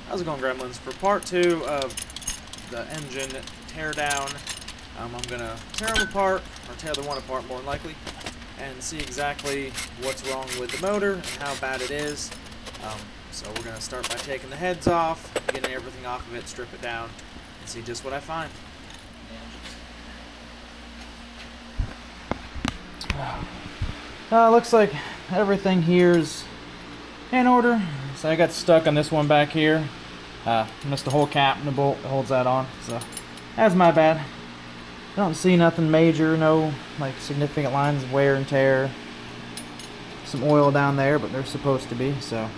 How's it going, Gremlins? For part 2 of the engine teardown, I'm going to tear them apart, or tear the one apart more than likely, and see exactly what's wrong with the motor and how bad it is. So we're going to start by taking the heads off, getting everything off of it, strip it down, and see just what I find. Looks like everything here's in order. So I got stuck on this one back here. Missed the whole cap and the bolt that holds that on. So that's my bad. Don't see nothing major, no like significant lines of wear and tear. Some oil down there, but they're supposed to be. So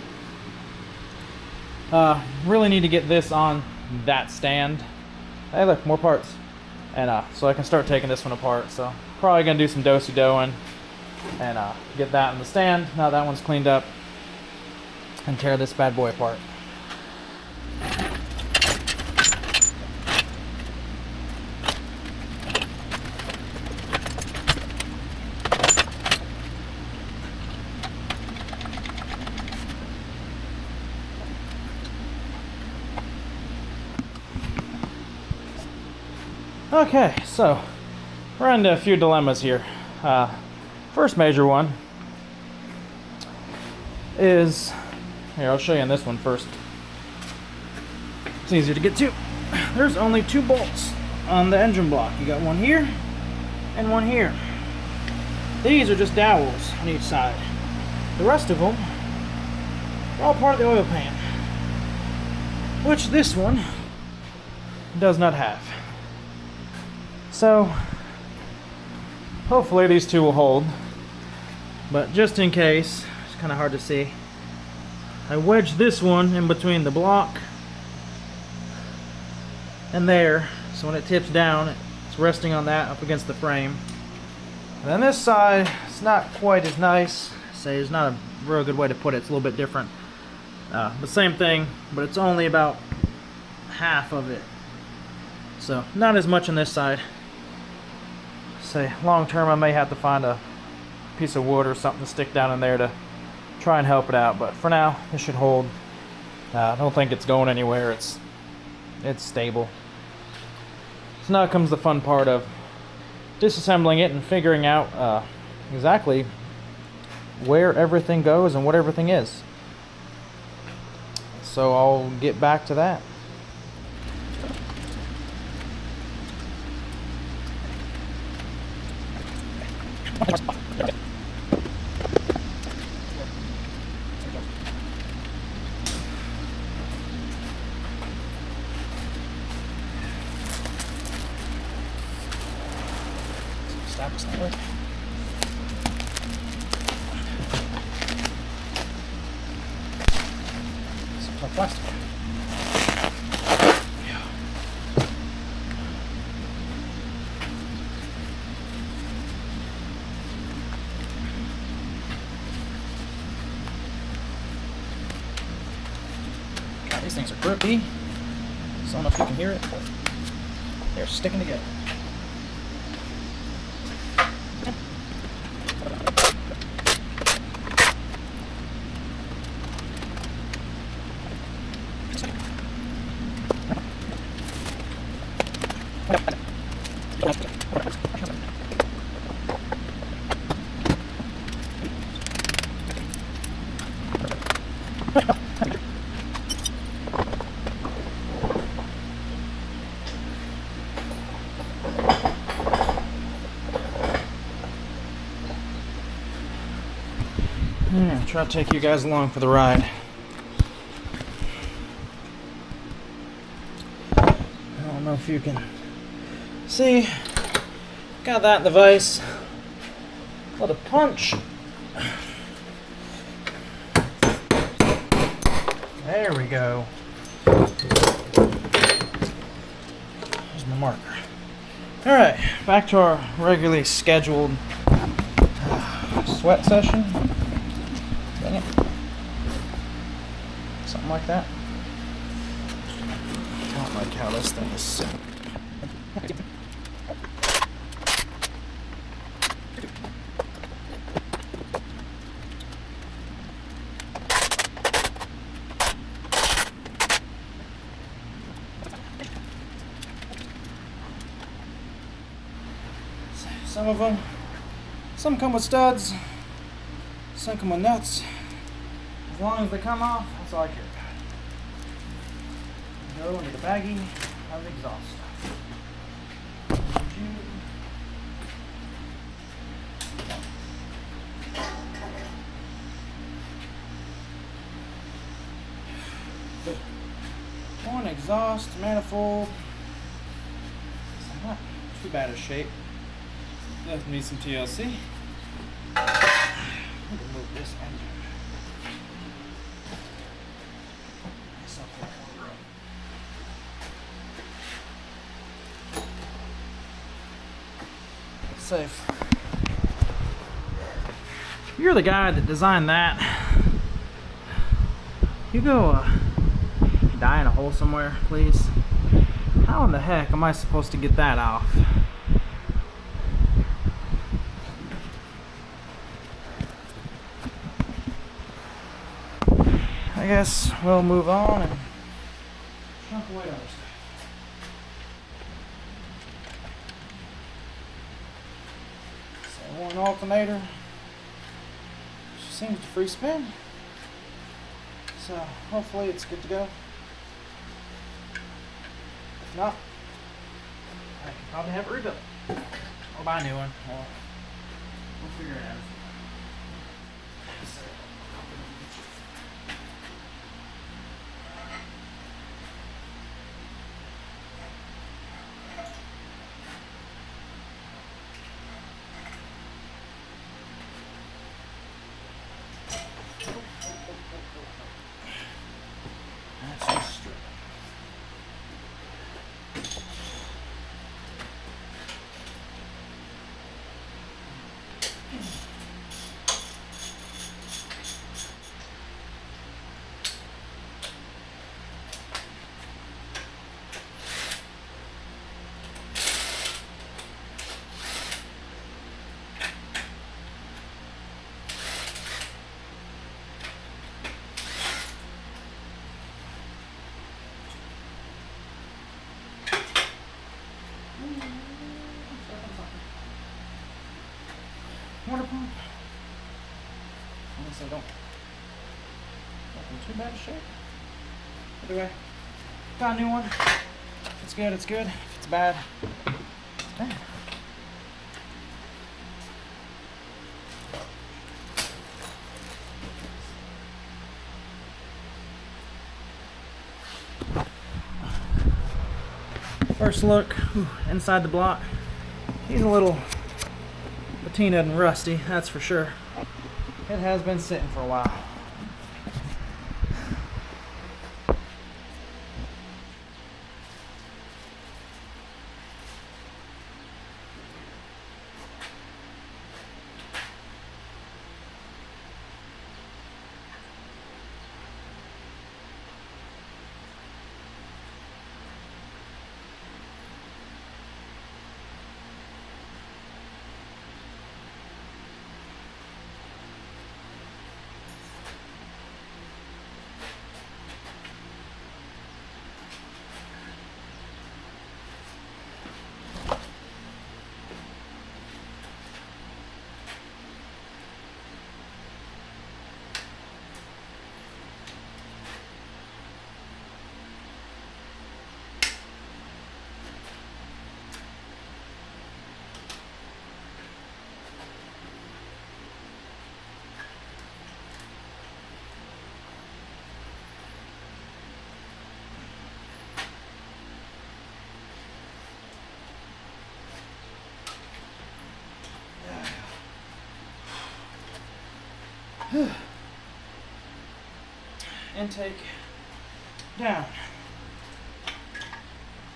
really need to get this on that stand. Hey, look, more parts. And so I can start taking this one apart. So probably gonna do some do-si-doing and get that in the stand. Now that one's cleaned up, and tear this bad boy apart. Okay, so we're into a few dilemmas here. First major one is, here, I'll show you on this one first. It's easier to get to. There's only 2 bolts on the engine block. You got one here and one here. These are just dowels on each side. The rest of them are all part of the oil pan, which this one does not have. So hopefully these 2 will hold, but just in case, it's kind of hard to see, I wedged this one in between the block and there, so when it tips down, it's resting on that up against the frame. And then this side, it's not quite as nice. Say, it's not a real good way to put it. It's a little bit different. The same thing, but it's only about half of it. So not as much on this side. Say, long term, I may have to find a piece of wood or something to stick down in there to try and help it out, but for now this should hold. I don't think it's going anywhere. It's stable. So now comes the fun part of disassembling it and figuring out exactly where everything goes and what everything is. So I'll get back to that. Some plastic. God, these things are grippy. So I don't know if you can hear it, but they're sticking together. Yeah, try to take you guys along for the ride. I don't know if you can see. Got that in the vise. Let it punch. There we go. There's my marker. Alright, back to our regularly scheduled sweat session. Dang it. Something like that. I don't like how this thing is sitting. Some come with studs, some come with nuts. As long as they come off, that's all I care about. Go into the baggie of exhaust. One exhaust manifold. It's not too bad a shape. Definitely need some TLC. We can move this engine. Safe. You're the guy that designed that. You go die in a hole somewhere, please. How in the heck am I supposed to get that off? I guess we'll move on and chunk away other stuff. So one alternator. She seems to free spin. So hopefully it's good to go. If not, I can probably have it rebuilt. Or buy a new one. Or we'll figure it out. That's just straight. Water pump. Unless I don't. Not in too bad a shape. Either way, got a new one. If it's good, it's good. If it's bad, it's bad. First look inside the block. He's a little patinaed and rusty, that's for sure. It has been sitting for a while. Intake down.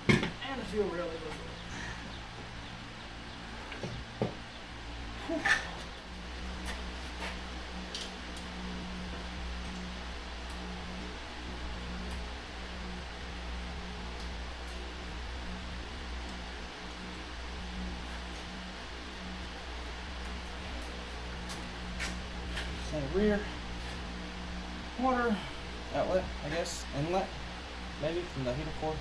And the fuel really goes with it. So rear water outlet, I guess, inlet, maybe from the heater core.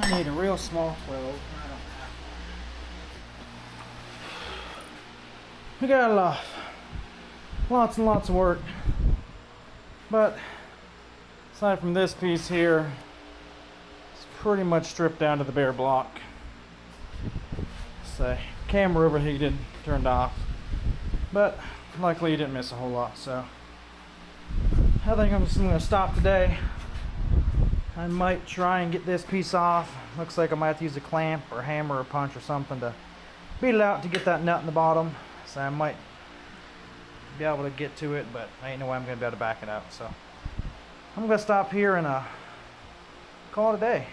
I need a real small 12. We got lots and lots of work, but aside from this piece here, it's pretty much stripped down to the bare block. So camera overheated, turned off, but luckily you didn't miss a whole lot. So I think I'm just going to stop today. I might try and get this piece off. Looks like I might have to use a clamp or a hammer or a punch or something to beat it out to get that nut in the bottom. So I might be able to get to it, but I ain't no way I'm going to be able to back it out. So I'm going to stop here and call it a day.